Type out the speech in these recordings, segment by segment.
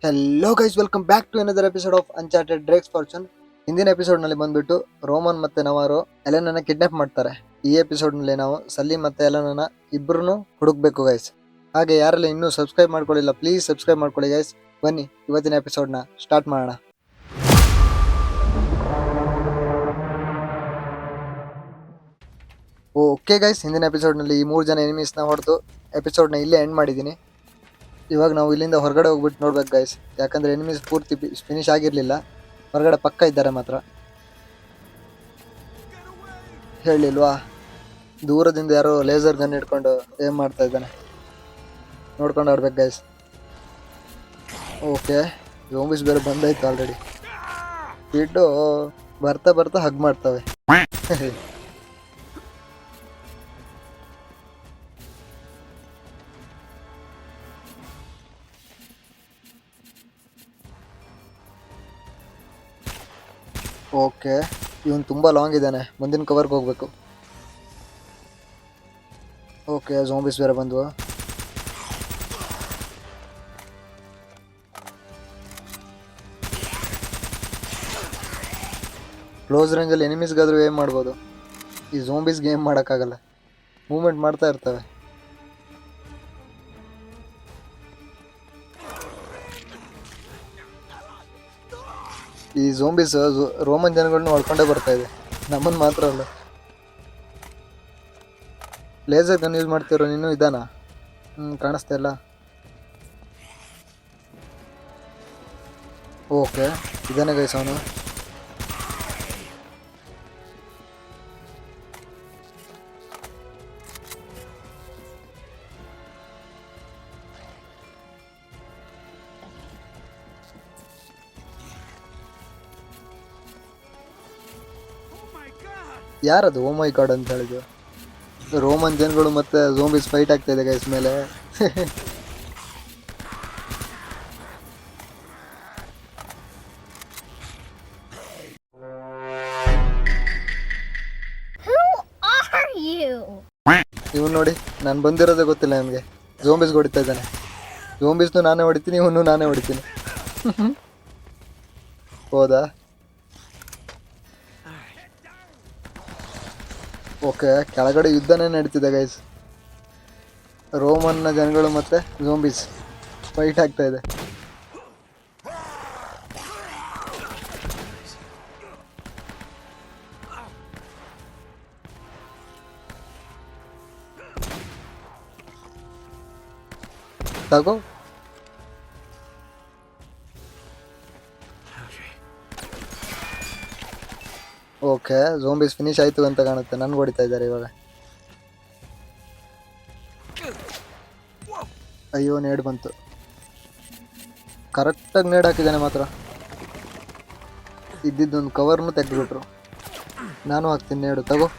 Hello guys, welcome back to another episode of Uncharted Drake's Fortune. ಹಿಂದಿನ episode ನಲ್ಲಿ ಬಂದ್ಬಿಟ್ಟು Roman ಮತ್ತೆ ನವಾರೋ ಎಲೆನನ್ನ kidnap ಮಾಡ್ತಾರೆ. ಈ ಎಪಿಸೋಡ್ ನಲ್ಲಿ ನಾವು ಸಲೀಂ ಮತ್ತೆ ಎಲೆನನ್ನ ಇಬ್ರು ಹುಡುಕ್ಬೇಕು ಗೈಸ್. ಹಾಗೆ ಯಾರೆಲ್ಲ ಇನ್ನೂ ಸಬ್ಸ್ಕ್ರೈಬ್ ಮಾಡ್ಕೊಳ್ಳಿಲ್ಲ, ಪ್ಲೀಸ್ ಸಬ್ಸ್ಕ್ರೈಬ್ ಮಾಡ್ಕೊಳ್ಳಿ ಗೈಸ್. ಬನ್ನಿ ಇವತ್ತಿನ ಎಪಿಸೋಡ್ ನ ಸ್ಟಾರ್ಟ್ ಮಾಡೋಣ. ಓಕೆ ಗೈಸ್, ಹಿಂದಿನ ಎಪಿಸೋಡ್ ನಲ್ಲಿ ಈ 3 ಜನ ಎನಿಮೀಸ್ ನ ಹೊಡೆದು ಎಪಿಸೋಡ್ ನ ಇಲ್ಲೇ ಎಂಡ್ ಮಾಡಿದೀನಿ. ಇವಾಗ ನಾವು ಇಲ್ಲಿಂದ ಹೊರಗಡೆ ಹೋಗ್ಬಿಟ್ಟು ನೋಡ್ಬೇಕು ಗೈಸ್, ಯಾಕಂದ್ರೆ ಎನಿಮೀಸ್ ಪೂರ್ತಿ ಫಿನಿಶ್ ಆಗಿರ್ಲಿಲ್ಲ. ಹೊರಗಡೆ ಪಕ್ಕ ಇದ್ದಾರೆ ಮಾತ್ರ. ಹೇಳಿಲ್ವಾ, ದೂರದಿಂದ ಯಾರೋ ಲೇಸರ್ ಗನ್ ಇಟ್ಕೊಂಡು ಏನ್ ಮಾಡ್ತಾ ಇದ್ದಾನೆ ನೋಡ್ಕೊಂಡು ಆಡ್ಬೇಕು ಗೈಸ್. ಓಕೆ, ಝೋಂಬೀಸ್ ಬೇರೆ ಬಂದಾಯ್ತು ಆಲ್ರೆಡಿ. ಬಿಟ್ಟು ಬರ್ತಾ ಬರ್ತಾ ಹಗ್ ಮಾಡ್ತವೆ. ಓಕೆ, ಇವನು ತುಂಬ ಲಾಂಗ್ ಇದ್ದಾನೆ, ಮುಂದಿನ ಕವರ್ಗೆ ಹೋಗ್ಬೇಕು. ಓಕೆ, ಝೋಂಬೀಸ್ ಬೇರೆ ಬಂದ್ವು. ಕ್ಲೋಸ್ ರೇಂಜಲ್ಲಿ ಎನಿಮೀಸ್ಗಾದ್ರೂ ಏನ್ ಮಾಡ್ಬೋದು, ಈ ಝೋಂಬೀಸ್ಗೆ ಏನ್ ಮಾಡೋಕ್ಕಾಗಲ್ಲ, ಮೂವ್ಮೆಂಟ್ ಮಾಡ್ತಾ ಇರ್ತವೆ. ಈ ಝೋಂಬೀಸ್ ರೋಮನ್ ಜನಗಳನ್ನ ಹೊಡ್ಕೊಂಡೇ ಬರ್ತಾ ಇದೆ, ನಮ್ಮನ್ನು ಮಾತ್ರ ಅಲ್ಲ. ಲೇಸರ್ ಗನ್ ಯೂಸ್ ಮಾಡ್ತಿರೋ ನೀನು ಇದಾನ? ಕಾಣಿಸ್ತಾ ಇಲ್ಲ. ಓಕೆ, ಇದಾನೆ ಗೈಸ್ ಅವನು. ಯಾರದು ಓ ಮೈ ಗಾಡ್ ಅಂತ ಹೇಳಿದ್ರು? ರೋಮನ್ ಜನಗಳು ಮತ್ತೆ ಝೋಂಬೀಸ್ ಫೈಟ್ ಆಗ್ತಾ ಇದೆ ಗೈಸ್ ಮೇಲೆ. ಇವನು ನೋಡಿ, ನಾನು ಬಂದಿರೋದೇ ಗೊತ್ತಿಲ್ಲ ನಿಮಗೆ. ಝೋಂಬೀಸ್ ಹೊಡಿತಾ ಇದ್ದಾನೆ. ಝೋಂಬೀಸ್ನು ನಾನೇ ಹೊಡಿತೀನಿ, ಇವನು ನಾನೇ ಹೊಡಿತೀನಿ. ಹೌದಾ? ಓಕೆ, ಕೆಳಗಡೆ ಯುದ್ಧನೇ ನಡೀತಿದೆ ಗೈಸ್. ರೋಮನ್ನ ಜನಗಳು ಮತ್ತೆ ಝೋಂಬೀಸ್ ಫೈಟ್ ಆಗ್ತಾ ಇದೆ. ತಗೋ. ಓಕೆ, ಝೋಂಬೀಸ್ ಫಿನಿಶ್ ಆಯ್ತು ಅಂತ ಕಾಣುತ್ತೆ. ನನ್ಗೆ ಹೊಡಿತಾ ಇದ್ದಾರೆ ಇವಾಗ. ಅಯ್ಯೋ, ನೇಡ್ ಬಂತು. ಕರೆಕ್ಟಾಗಿ ನೇಡ್ ಹಾಕಿದ್ದಾನೆ ಮಾತ್ರ. ಇದ್ದಿದ್ದೊಂದು ಕವರ್ನು ತೆಗೆದುಬಿಟ್ರು. ನಾನು ಹಾಕ್ತೀನಿ ನೇಡು, ತಗೋ.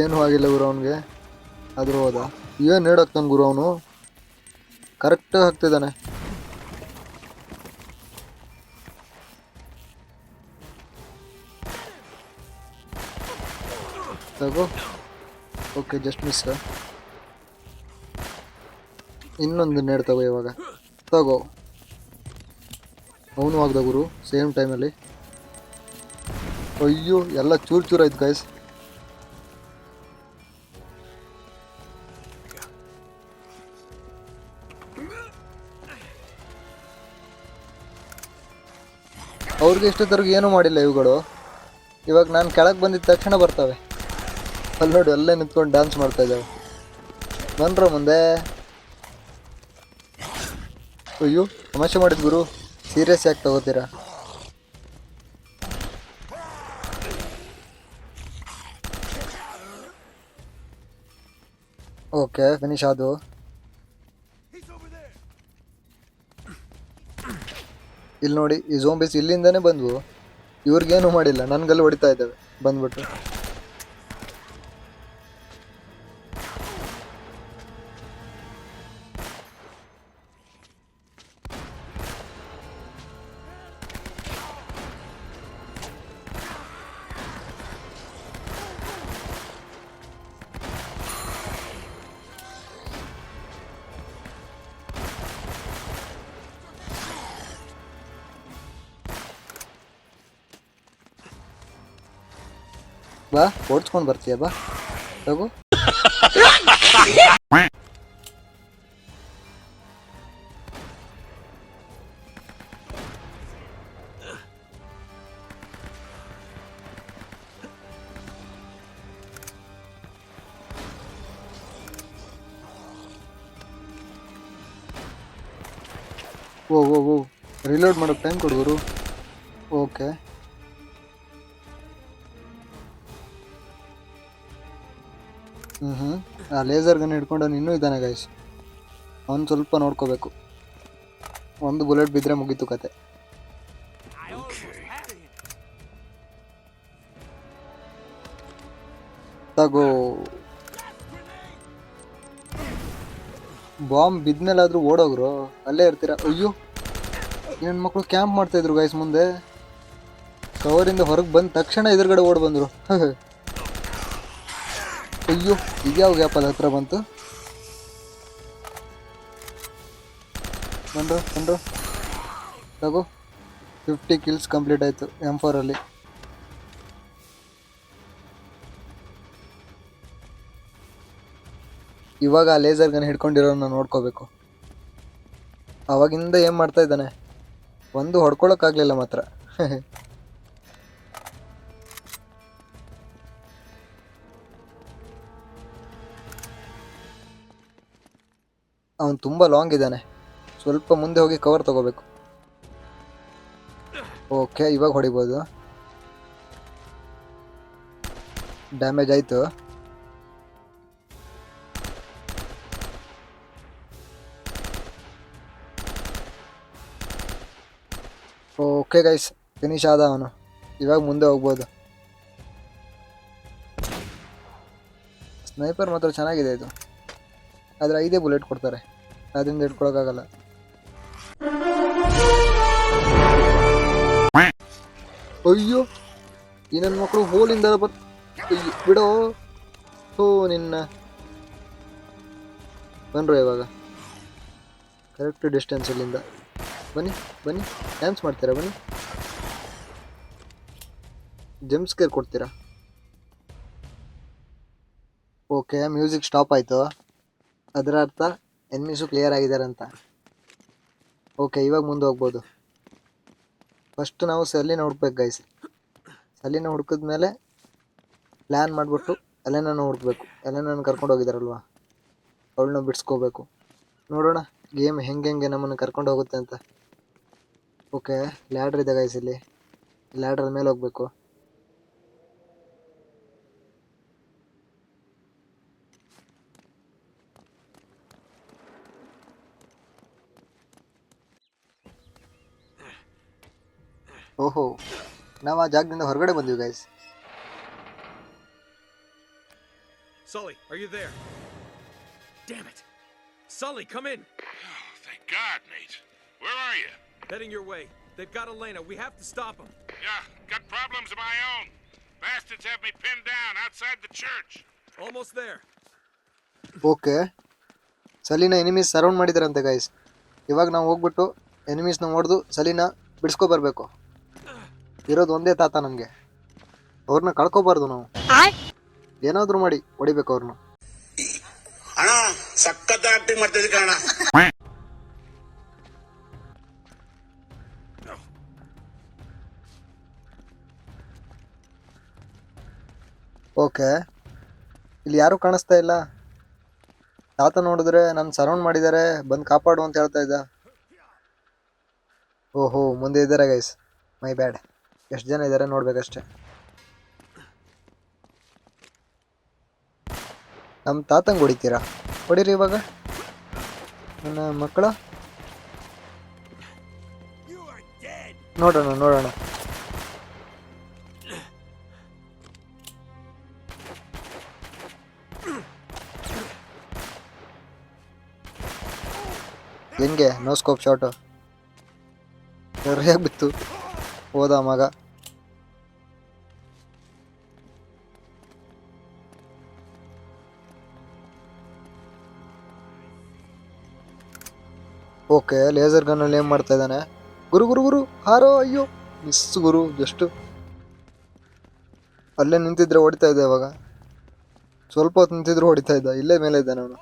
ಏನೂ ಆಗಿಲ್ಲ ಗುರು ಅವನಿಗೆ. ಆದರೂ ಹೋದ. ಏನು ನೇಡ್ ಹಾಕ್ತಾನೆ ಗುರು ಅವನು, ಕರೆಕ್ಟಾಗಿ ಹಾಕ್ತಿದ್ದಾನೆ. ತಗೋ. Okay, just miss. ಇನ್ನೊಂದು ನೇಡ್ ತಗೋ ಇವಾಗ. ತಗೋ. ಅವನು ಆಗ್ದ ಗುರು ಸೇಮ್ ಟೈಮಲ್ಲಿ. ಅಯ್ಯೋ, ಎಲ್ಲ ಚೂರು ಚೂರು ಆಯ್ತು ಗೈಸ್. ಅವ್ರಿಗೆ ಇಷ್ಟೊತ್ತರೆಗೂ ಏನೂ ಮಾಡಿಲ್ಲ ಇವುಗಳು. ಇವಾಗ ನಾನು ಕೆಳಗೆ ಬಂದಿದ್ದ ತಕ್ಷಣ ಬರ್ತವೆ. ಅಲ್ಲಿ ನೋಡಿ, ಅಲ್ಲೇ ನಿಂತ್ಕೊಂಡು ಡ್ಯಾನ್ಸ್ ಮಾಡ್ತಾ ಇದ್ದಾವೆ. ಬನ್ರೋ ಮುಂದೆ. ಅಯ್ಯೋ, ತಮಾಷೆ ಮಾಡಿದ್ ಗುರು, ಸೀರಿಯಸ್ ಯಾಕೆ ತಗೋತೀರಾ? ಓಕೆ, ಫಿನಿಶ್ ಆದವು. ಇಲ್ಲಿ ನೋಡಿ, ಈ ಝೋಂಬೀಸ್ ಇಲ್ಲಿಂದನೇ ಬಂದ್ವು. ಇವ್ರಿಗೇನು ಮಾಡಿಲ್ಲ, ನನ್ಗಲ್ಲಿ ಹೊಡಿತಾ ಇದ್ದಾವೆ ಬಂದ್ಬಿಟ್ಟು. ಬಾ ಓಡಿಸ್ಕೊಂಡು ಬರ್ತೀಯ ಬಾ ತಗೋ. ಓ ಓ ಓ ರಿಲೋಡ್ ಮಾಡೋಕ್ಕೆ ಟೈಮ್ ಕೊಡುವರು. ಓಕೆ ಆ ಲೇಸರ್ ಗನ್ ಹಿಡ್ಕೊಂಡು ಅವ್ನು ಇನ್ನೂ ಇದ್ದಾನೆ ಗೈಸ್. ಅವನು ಸ್ವಲ್ಪ ನೋಡ್ಕೋಬೇಕು. ಒಂದು ಬುಲೆಟ್ ಬಿದ್ದರೆ ಮುಗೀತು ಕತೆ. ತಗೋ. ಬಾಂಬ್ ಬಿದ್ಮೇಲಾದ್ರೂ ಓಡೋಗ್ರು, ಅಲ್ಲೇ ಇರ್ತೀರ. ಅಯ್ಯೋ ನನ್ನ ಮಕ್ಕಳು ಕ್ಯಾಂಪ್ ಮಾಡ್ತಾ ಇದ್ರು ಗೈಸ್ ಮುಂದೆ. ಕವರಿಂದ ಹೊರಗೆ ಬಂದ ತಕ್ಷಣ ಎದುರುಗಡೆ ಓಡ್ ಬಂದರು. ಅಯ್ಯೋ ಇದ್ಯಾವ ಗ್ಯಾಪ್ ಅದು ಹತ್ರ ಬಂತು. ಬಂದ್ರು ತಗೋ. 50 ಕಿಲ್ಸ್ ಕಂಪ್ಲೀಟ್ ಆಯಿತು M4 ಇವಾಗ ಆ ಲೇಸರ್ ಗನ್ ಹಿಡ್ಕೊಂಡಿರೋನ್ನ ನೋಡ್ಕೋಬೇಕು. ಅವಾಗಿಂದ ಏನು ಮಾಡ್ತಾ ಇದ್ದಾನೆ, ಒಂದು ಹೊಡ್ಕೊಳಕ್ಕಾಗಲಿಲ್ಲ ಮಾತ್ರ. ಅವನು ತುಂಬ ಲಾಂಗ್ ಇದ್ದಾನೆ, ಸ್ವಲ್ಪ ಮುಂದೆ ಹೋಗಿ ಕವರ್ ತಗೋಬೇಕು. ಓಕೆ ಇವಾಗ ಹೊಡಿಬೋದು. ಡ್ಯಾಮೇಜ್ ಆಯಿತು. ಓಕೆ ಗೈಸ್ ಫಿನಿಶ್ ಆದ ಅವನು. ಇವಾಗ ಮುಂದೆ ಹೋಗ್ಬೋದು. ಸ್ನೈಪರ್ ಮಾತ್ರ ಚೆನ್ನಾಗಿದೆ ಇದು, ಆದರೆ 5 ಬುಲೆಟ್ ಕೊಡ್ತಾರೆ, ಅದರಿಂದ ಇಟ್ಕೊಳಕ್ಕಾಗಲ್ಲ. ಅಯ್ಯೋ ಈ ನನ್ನ ಮಕ್ಕಳು ಹೋಲಿಂದ ಬಿಡೋ. ಓ ನಿನ್ನ ಬನ್ರು ಇವಾಗ ಕರೆಕ್ಟ್ ಡಿಸ್ಟೆನ್ಸ್ ಇಲ್ಲಿಂದ. ಬನ್ನಿ ಬನ್ನಿ ಡ್ಯಾನ್ಸ್ ಮಾಡ್ತೀರಾ, ಬನ್ನಿ ಜಂಪ್ ಸ್ಕೇರ್ ಕೊಡ್ತೀರಾ. ಓಕೆ ಮ್ಯೂಸಿಕ್ ಸ್ಟಾಪ್ ಆಯಿತು, ಅದರ ಅರ್ಥ ಎನಿಮೀಸು ಕ್ಲಿಯರ್ ಆಗಿದ್ದಾರೆ ಅಂತ. ಓಕೆ ಇವಾಗ ಮುಂದೆ ಹೋಗ್ಬೋದು. ಫಸ್ಟ್ ನಾವು ಸಲ್ಲಿನ ಹುಡ್ಬೇಕು ಗೈಸ್. ಸಲ್ಲಿನ ಹುಡ್ಕಿದ್ಮೇಲೆ ಪ್ಲ್ಯಾನ್ ಮಾಡಿಬಿಟ್ಟು ಎಲೆನನ್ನು ಹುಡ್ಕಬೇಕು. ಎಲೆನನ್ನು ಕರ್ಕೊಂಡು ಹೋಗಿದ್ದಾರಲ್ವ, ಅವಳನ್ನ ಬಿಡಿಸ್ಕೋಬೇಕು. ನೋಡೋಣ ಗೇಮ್ ಹೆಂಗೆ ನಮ್ಮನ್ನು ಕರ್ಕೊಂಡು ಹೋಗುತ್ತೆ ಅಂತ. ಓಕೆ ಲ್ಯಾಡ್ರ್ ಇದೆ ಗೈಸ್, ಇಲ್ಲಿ ಲ್ಯಾಡ್ರ್ ಮೇಲೆ ಹೋಗಬೇಕು. ಓಹೋ ನಾವು ಆ ಜಾಗದಿಂದ ಹೊರಗಡೆ ಬಂದ್ವಿ guys. Sully, are you there? Damn it. Sully, come in. Oh, thank God, mate. Where are you? Heading your way. They've got Elena. We have to stop them. Yeah, got problems of my own. Bastards have me pinned down outside the church. Almost there. Okay ಸಲೀನ enemies surround ಮಾಡಿದಾರಂತೆ guys. ಇವಾಗ ನಾವು ಹೋಗ್ಬಿಟ್ಟು ಎನಿಮೀಸ್ನ ಹೊಡೆದು ಸಲೀನ ಬಿಡಿಸ್ಕೊ ಬರಬೇಕು. ಇರೋದು ಒಂದೇ ತಾತ ನಮಗೆ, ಅವ್ರನ್ನ ಕಳ್ಕೊಬಾರ್ದು ನಾವು. ಏನಾದರೂ ಮಾಡಿ ಹೊಡಿಬೇಕು ಅವ್ರನ್ನ. ಅಣ್ಣ ಸಖತ್ ಆಕ್ಟಿಂಗ್ ಮಾಡ್ತಿದ್ದೆ ಕಣ. ಓಕೆ ಇಲ್ಲಿ ಯಾರೂ ಕಾಣಿಸ್ತಾ ಇಲ್ಲ. ತಾತ ನೋಡಿದ್ರೆ ನನ್ನ ಸರೌಂಡ್ ಮಾಡಿದ್ದಾರೆ, ಬಂದು ಕಾಪಾಡು ಅಂತ ಹೇಳ್ತಾ ಇದ್ದ. ಓಹೋ ಮುಂದೆ ಇದ್ದಾರೆ ಗೈಸ್, ಮೈ ಬ್ಯಾಡ್. ಎಷ್ಟು ಜನ ಇದ್ದಾರೆ ನೋಡ್ಬೇಕಷ್ಟೆ. ನಮ್ಮ ತಾತಂಗೆ ಹೊಡಿತೀರಾ, ಹೊಡೀರಿ ಇವಾಗ ನನ್ನ ಮಕ್ಕಳ. ನೋಡೋಣ ನೋಡೋಣ. ಹೆಂಗೆ ನೋ ಸ್ಕೋಪ್ ಶಾಟು ಸರಿಯಾಗಿ ಬಿತ್ತು, ಹೋದ ಮಗ. ಓಕೆ ಲೇಸರ್ ಗನ್ನಲ್ಲಿ ಏನು ಮಾಡ್ತಾ ಇದ್ದಾನೆ. ಗುರು ಗುರು ಗುರು ಹಾರೋ. ಅಯ್ಯೋ ಮಿಸ್ ಗುರು, ಜಸ್ಟ್ ಅಲ್ಲೇ ನಿಂತಿದ್ರೆ ಹೊಡಿತಾ ಇದ್ದ ಇವಾಗ. ಸ್ವಲ್ಪ ಹೊತ್ತು ನಿಂತಿದ್ರು ಹೊಡಿತಾ ಇದ್ದ. ಇಲ್ಲೇ ಮೇಲೆ ಇದ್ದಾನೆ ಅವನು.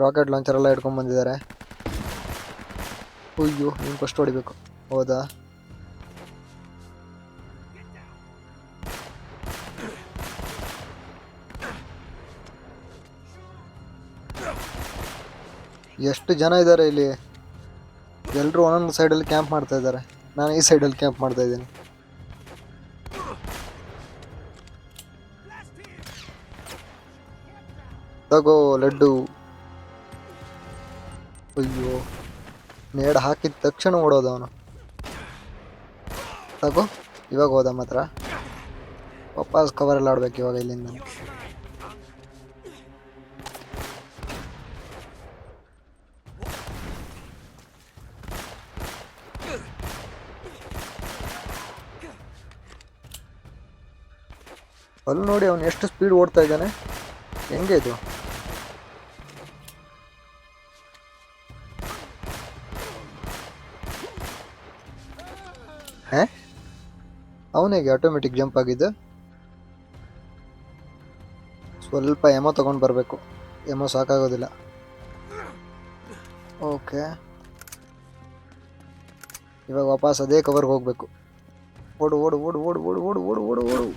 ರಾಕೆಟ್ ಲಾಂಚರ್ ಎಲ್ಲ ಇಟ್ಕೊಂಡ್ ಬಂದಿದ್ದಾರೆ. ಅಯ್ಯೋ, ನೀನು ಫಸ್ಟ್ ಹೊಡಿಬೇಕು. ಹೌದಾ, ಎಷ್ಟು ಜನ ಇದ್ದಾರೆ ಇಲ್ಲಿ. ಎಲ್ಲರೂ ಒಂದೊಂದು ಸೈಡಲ್ಲಿ ಕ್ಯಾಂಪ್ ಮಾಡ್ತಾ ಇದ್ದಾರೆ. ನಾನು ಈ ಸೈಡಲ್ಲಿ ಕ್ಯಾಂಪ್ ಮಾಡ್ತಾ ಇದ್ದೀನಿ. ತಗೋ ಲಡ್ಡು. ಅಯ್ಯೋ, ನೇಡ್ ಹಾಕಿದ ತಕ್ಷಣ ಓಡೋದು ಅವನು. ತಗೋ, ಇವಾಗ ಹೋದ ಮಾತ್ರ. ವಾಪಸ್ ಕವರೆಲ್ಲ ಆಡ್ಬೇಕು ಇವಾಗ ಇಲ್ಲಿಂದ. ಅಲ್ಲಿ ನೋಡಿ ಅವನು ಎಷ್ಟು ಸ್ಪೀಡ್ ಓಡ್ತಾ ಇದ್ದಾನೆ. ಹೆಂಗೆ ಇದು? ಅವನಿಗೆ ಆಟೋಮೆಟಿಕ್ ಜಂಪ್ ಆಗಿದ್ದು. ಸ್ವಲ್ಪ ಎಮೋ ತಗೊಂಡು ಬರಬೇಕು. ಎಮೋ ಸಾಕಾಗೋದಿಲ್ಲ. ಓಕೆ, ಇವಾಗ ವಾಪಸ್ ಅದೇ ಕವರ್ಗೆ ಹೋಗ್ಬೇಕು. ಓಡು ಓಡು ಓಡು ಓಡು ಓಡು ಓಡು ಓಡು ಓಡು ಓಡು.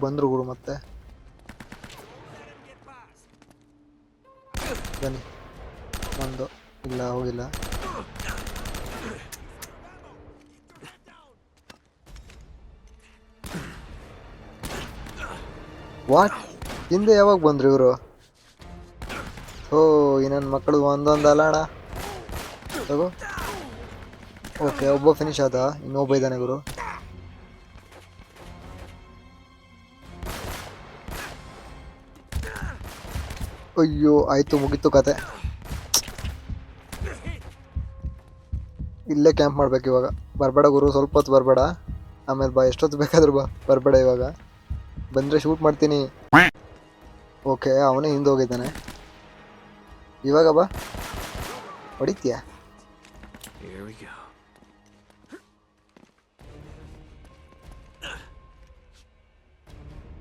ಬಂದ್ರು ಗುರು ಮತ್ತೆ. ಬನ್ನಿ. ಒಂದು ಇಲ್ಲ, ಹೋಗಿಲ್ಲ. ವಾಟ್? ಹಿಂದೆ ಯಾವಾಗ ಬಂದ್ರು ಇವರು? ಓ, ಈ ನನ್ನ ಮಕ್ಕಳು ಒಂದೊಂದು ಅಲ್ಲ ಅಣ್ಣ. ತಗೋ. ಓಕೆ, ಒಬ್ಬ ಫಿನಿಶ್ ಆದ. ಇನ್ನೊಬ್ಬ ಇದ್ದಾನೆ ಗುರು. ಅಯ್ಯೋ, ಆಯ್ತು, ಮುಗೀತು ಕತೆ. ಇಲ್ಲೇ ಕ್ಯಾಂಪ್ ಮಾಡ್ಬೇಕು ಇವಾಗ. ಬರಬೇಡ ಗುರು, ಸ್ವಲ್ಪ ಹೊತ್ತು ಬರಬೇಡ. ಆಮೇಲೆ ಬಾ, ಎಷ್ಟೊತ್ತು ಬೇಕಾದ್ರೂ ಬಾ. ಬರಬೇಡ ಇವಾಗ. ಬಂದರೆ ಶೂಟ್ ಮಾಡ್ತೀನಿ. ಓಕೆ, ಅವನೇ ಹಿಂದೆ ಹೋಗಿದ್ದಾನೆ. ಇವಾಗ ಬಾ, ಹೊಡಿತೀಯ? Here we go.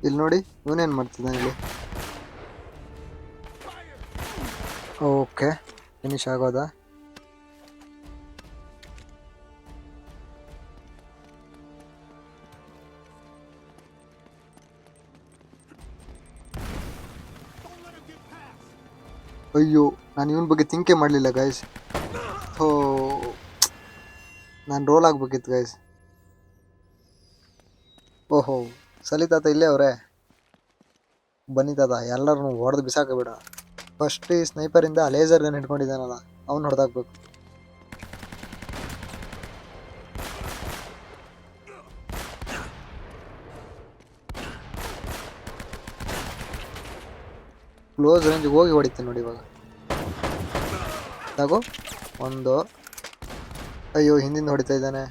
ಇಲ್ಲಿ ನೋಡಿ, ಇವನೇನು ಮಾಡ್ತಿದ್ದಾನೆ ಇಲ್ಲಿ. ಓಕೆ, ಫಿನಿಶ್ ಆಗೋದಾ? ಅಯ್ಯೋ, ನಾನು ಇವನ ಬಗ್ಗೆ ಥಿಂಕೇ ಮಾಡಲಿಲ್ಲ ಗೈಸ್. ಓ, ನಾನು ರೋಲ್ ಆಗ್ಬೇಕಿತ್ತು ಗೈಸ್. ಓಹೋ, ಸಲಿ ತಾತ ಇಲ್ಲೇ ಅವರೇ. ಬನ್ನಿ ತಾತ, ಎಲ್ಲರನ್ನು ಹೊಡೆದು ಬಿಸಾಕಬೇಡ. ಫಸ್ಟ್ ಈ ಸ್ನೈಪರಿಂದ ಲೇಸರ್ ಗನ್ ಹಿಡ್ಕೊಂಡಿದ್ದಾನಲ್ಲ, ಅವ್ನು ಹೊಡೆದಾಕ್ಬೇಕು. ಕ್ಲೋಸ್ ರೇಂಜ್ಗೆ ಹೋಗಿ ಹೊಡಿತೀನಿ ನೋಡಿ ಇವಾಗ. ತಗೋ ಒಂದು. ಅಯ್ಯೋ, ಹಿಂದಿಂದ ಹೊಡಿತಾ ಇದ್ದಾನೆ.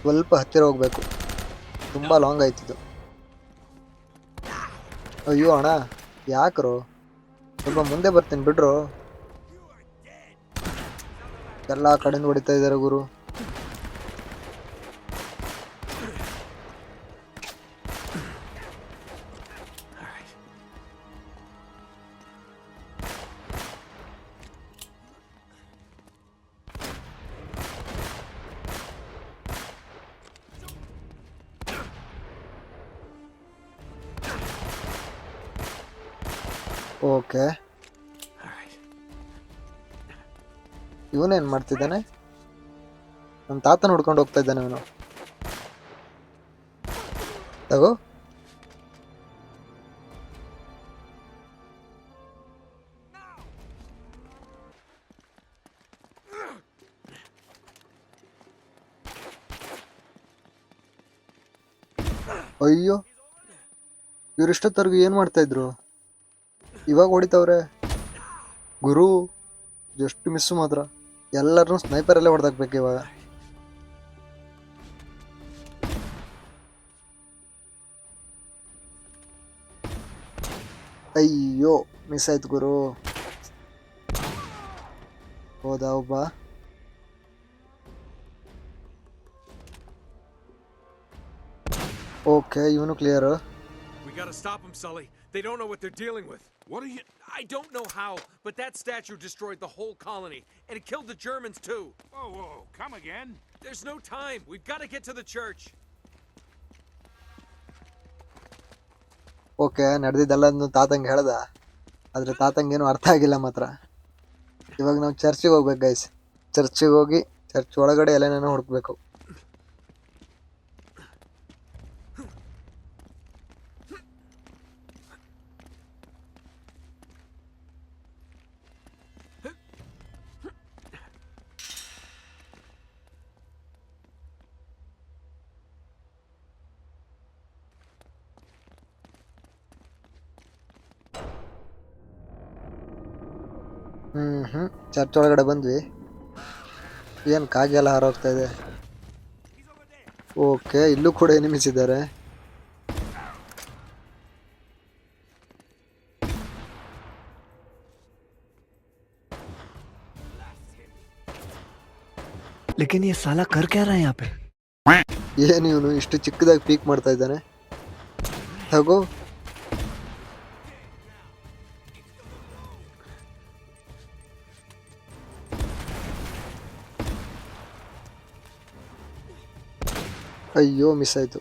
ಸ್ವಲ್ಪ ಹತ್ತಿರ ಹೋಗ್ಬೇಕು. ತುಂಬ ಲಾಂಗ್ ಆಯ್ತಿದ್ದು. ಅಯ್ಯೋ ಅಣ್ಣ, ಯಾಕ್ರು? ಸ್ವಲ್ಪ ಮುಂದೆ ಬರ್ತೀನಿ ಬಿಡ್ರು. ಎಲ್ಲ ಕಡೆಯಿಂದ ಹೊಡಿತಾ ಇದ್ದಾರೆ ಗುರು. ಓಕೆ, ಇವನೇನು ಮಾಡ್ತಿದ್ದಾನೆ? ನನ್ನ ತಾತನ ಹುಡ್ಕೊಂಡು ಹೋಗ್ತಾ ಇದ್ದಾನೆ ಇವನು. ತಗೋ. ಅಯ್ಯೋ, ಇವರಿಷ್ಟೊತ್ತವರೆಗೂ ಏನು ಮಾಡ್ತಾ ಇದ್ರು? ಇವಾಗ ಹೊಡಿತವ್ರೆ ಗುರು. ಜಸ್ಟ್ ಮಿಸ್ಸು ಮಾತ್ರ. ಎಲ್ಲರನ್ನೂ ಸ್ನೈಪರಲ್ಲೇ ಹೊಡೆದಾಕ್ಬೇಕು ಇವಾಗ. ಅಯ್ಯೋ ಮಿಸ್ ಆಯ್ತು ಗುರು. ಹೋದ ಒಬ್ಬ. ಓಕೆ ಇವನು clear. We gotta stop them, Sully. They don't know what they're dealing with. What are you... I don't know how, but that statue destroyed the whole colony, and it killed the Germans too. Whoa, come again? There's no time. We've got to get to the church. Okay ನಡೆದಿದ್ದೆಲ್ಲ ತಾತಂಗೆ ಹೇಳ್ದ, ಆದರೆ ತಾತಂಗೇನು ಅರ್ಥ ಆಗಿಲ್ಲ ಮಾತ್ರ. ಇವಾಗ ನಾವು ಚರ್ಚಿಗೆ ಹೋಗ್ಬೇಕು ಗೈಸ್. ಚರ್ಚಿಗೆ ಹೋಗಿ ಚರ್ಚ್ ಒಳಗಡೆ ಎಲ್ಲೇನೋ ಹುಡುಕ್ಬೇಕು. ಚರ್ಚ್ ಒಳಗಡೆ ಬಂದ್ವಿ. ಏನು ಕಾಗೆ ಎಲ್ಲ ಹಾರೋಗ್ತಾ ಇದೆ. ಓಕೆ ಇಲ್ಲೂ ಕೂಡ ಎನಿಮೀಸ್ ಇದ್ದಾರೆ. लेकिन ये साला कर क्या रहा है यहाँ पे? ಏನು ಇವನು ಇಷ್ಟು ಚಿಕ್ಕದಾಗಿ ಪೀಕ್ ಮಾಡ್ತಾ ಇದ್ದಾನೆ. ತಗೋ. ಅಯ್ಯೋ ಮಿಸ್ ಆಯ್ತು.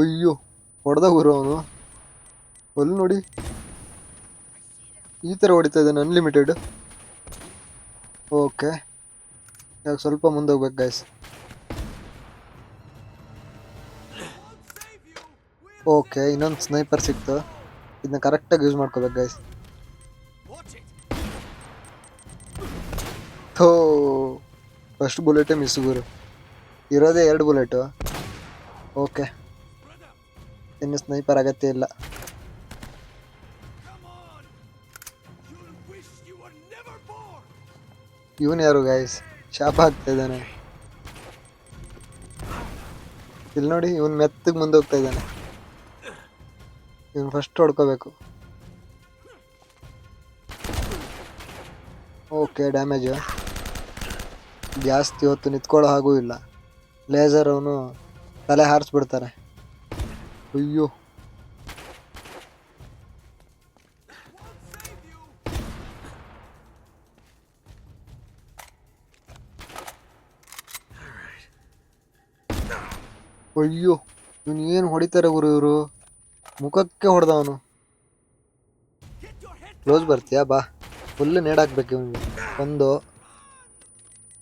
ಅಯ್ಯೋ ಹೊಡೆದ ಗುರು ಅವನು. ಅಲ್ಲಿ ನೋಡಿ ಈ ಥರ ಹೊಡಿತಾ ಇದ್ದಾನೆ ಅನ್ಲಿಮಿಟೆಡ್. ಓಕೆ ಇವಾಗ ಸ್ವಲ್ಪ ಮುಂದೆ ಹೋಗ್ಬೇಕು ಗೈಸ್. ಓಕೆ ಇನ್ನೊಂದು ಸ್ನೈಪರ್ ಸಿಕ್ತು. ಇದನ್ನ ಕರೆಕ್ಟಾಗಿ ಯೂಸ್ ಮಾಡ್ಕೋಬೇಕು ಗೈಸ್. ಥೋ ಫಸ್ಟ್ ಬುಲೆಟೇ ಮಿಸ್ ಗುರು. ಇರೋದೇ 2 ಬುಲೆಟು. ಓಕೆ ಇನ್ನು ಸ್ನೈಪರ್ ಅಗತ್ಯ ಇಲ್ಲ. ಇವನು ಯಾರು ಗೈಸ್? ಶಾಪ ಆಗ್ತಾ ಇದ್ದಾನೆ. ಇಲ್ಲಿ ನೋಡಿ ಇವನು ಮೆತ್ತಗೆ ಮುಂದೆ ಹೋಗ್ತಾ ಇದ್ದಾನೆ. ಇವನು ಫಸ್ಟ್ ಹೊಡ್ಕೋಬೇಕು. ಓಕೆ ಡ್ಯಾಮೇಜ್ ಜಾಸ್ತಿ ಹೊತ್ತು ನಿಂತ್ಕೊಳ್ಳೋ ಹಾಗೂ ಇಲ್ಲ. ಲೇಸರ್ ಅವನು ತಲೆ ಹಾರಿಸ್ಬಿಡ್ತಾರೆ. ಅಯ್ಯೋ ಅಯ್ಯೋ ಇವನು ಏನು ಹೊಡಿತಾರೆ ಗುರು ಇವರು. ಮುಖಕ್ಕೆ ಹೊಡೆದವನು. ಕ್ಲೋಸ್ ಬರ್ತೀಯಾ ಬಾ. ಫುಲ್ಲು ನೇಡಾಕ್ಬೇಕು ಇವನಿಗೆ. 1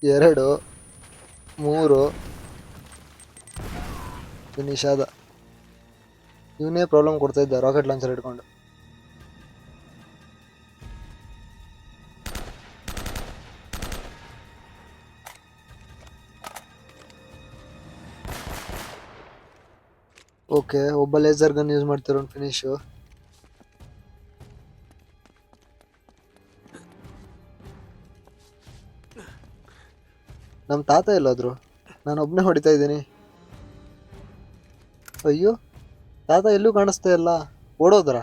2 3 ಫಿನಿಶ್ ಆದ. ಇವನೇ ಪ್ರಾಬ್ಲಮ್ ಕೊಡ್ತಾ ಇದ್ದ ರಾಕೆಟ್ ಲಾಂಚರ್ ಹಿಡ್ಕೊಂಡು. ಓಕೆ ಒಬ್ಬ ಲೇಸರ್ ಗನ್ ಯೂಸ್ ಮಾಡ್ತಿರೋ ಫಿನಿಶು. ನಮ್ಮ ತಾತ ಎಲ್ಲೋದ್ರು? ನಾನು ಒಬ್ಬನೇ ಹೊಡಿತಾ ಇದ್ದೀನಿ. ಅಯ್ಯೋ ತಾತ ಎಲ್ಲೂ ಕಾಣಿಸ್ತಾ ಇಲ್ಲ. ಓಡೋದ್ರ?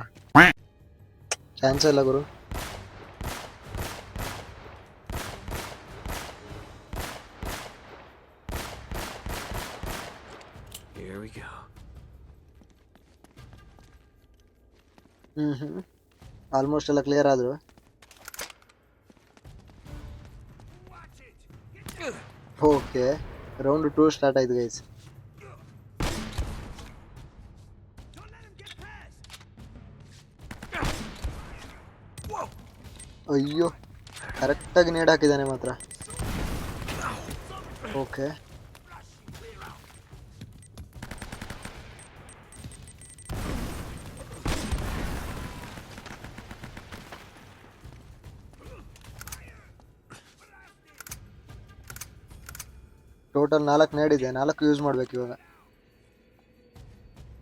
ಚಾನ್ಸ್ ಇಲ್ಲ ಗುರು. Here we go. ಆಲ್ಮೋಸ್ಟ್ ಎಲ್ಲ ಕ್ಲಿಯರ್ ಆದ್ರು. ಓಕೆ ರೌಂಡ್ 2 ಸ್ಟಾರ್ಟ್ ಆಯ್ತು ಗೈಸ್. ಅಯ್ಯೋ ಕರೆಕ್ಟಾಗಿ ನೇಡ್ ಹಾಕಿದ್ದಾನೆ ಮಾತ್ರ. ಓಕೆ ಟೋಟಲ್ 4 ನೇಡ್ ಇದೆ. 4 ಯೂಸ್ ಮಾಡ್ಬೇಕು ಇವಾಗ.